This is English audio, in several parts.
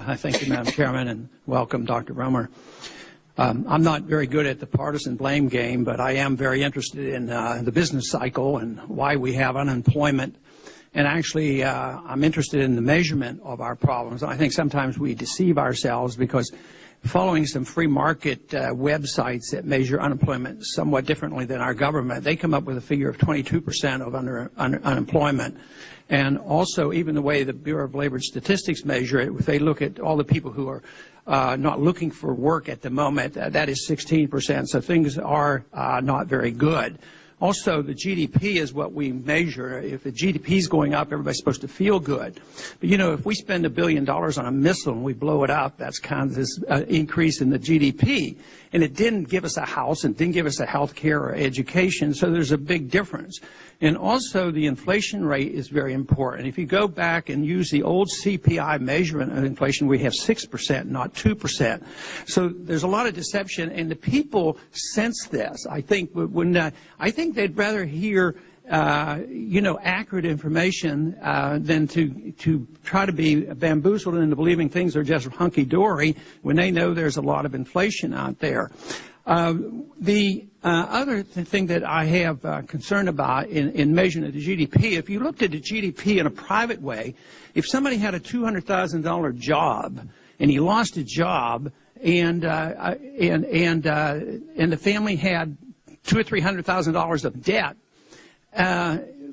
Thank you, Madam Chairman, and welcome, Dr. Romer. I'm not very good at the partisan blame game, but I am very interested in the business cycle and why we have unemployment. And actually, I'm interested in the measurement of our problems. I think sometimes we deceive ourselves because following some free market websites that measure unemployment somewhat differently than our government, they come up with a figure of 22% of unemployment. And also, even the way the Bureau of Labor Statistics measure it, if they look at all the people who are not looking for work at the moment, that is 16%. So things are not very good. Also, the GDP is what we measure. If the GDP is going up, everybody's supposed to feel good. But, you know, if we spend $1 billion on a missile and we blow it up, that's kind of this increase in the GDP. And it didn't give us a house and didn't give us a health care or education, so there's a big difference. And also, the inflation rate is very important. If you go back and use the old CPI measurement of inflation, we have 6%, not 2%. So there's a lot of deception, and the people sense this. I think I think they'd rather hear accurate information than to try to be bamboozled into believing things are just hunky-dory when they know there's a lot of inflation out there. The other thing that I have concern about in measuring the GDP, if you looked at the GDP in a private way, if somebody had a $200,000 job and he lost a job and the family had $200,000 or $300,000 of debt,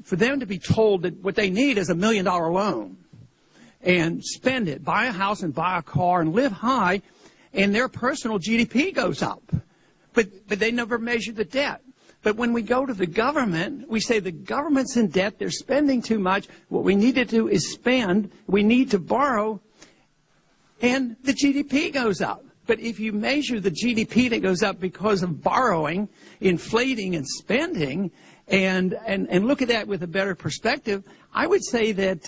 for them to be told that what they need is $1 million loan and spend it, buy a house and buy a car and live high, and their personal GDP goes up. But they never measure the debt. But when we go to the government, we say the government's in debt, they're spending too much. What we need to do is spend, we need to borrow, and the GDP goes up. But if you measure the GDP that goes up because of borrowing, inflating, and spending, and look at that with a better perspective, I would say that,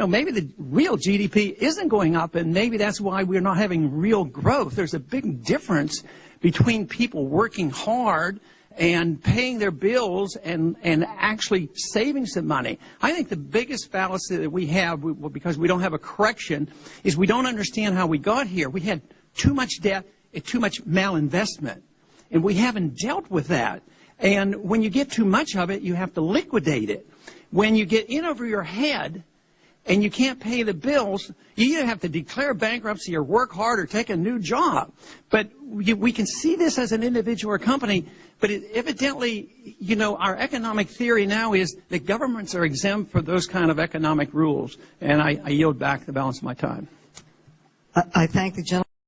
maybe the real GDP isn't going up, and maybe that's why we're not having real growth. There's a big difference between people working hard and paying their bills and actually saving some money. I think the biggest fallacy that we have, because we don't have a correction, is we don't understand how we got here. We had too much debt and too much malinvestment, and we haven't dealt with that. And when you get too much of it, you have to liquidate it. When you get in over your head and you can't pay the bills, you either have to declare bankruptcy or work hard or take a new job. But we can see this as an individual or company, but evidently, our economic theory now is that governments are exempt for those kind of economic rules. And I yield back the balance of my time. I thank the gentleman.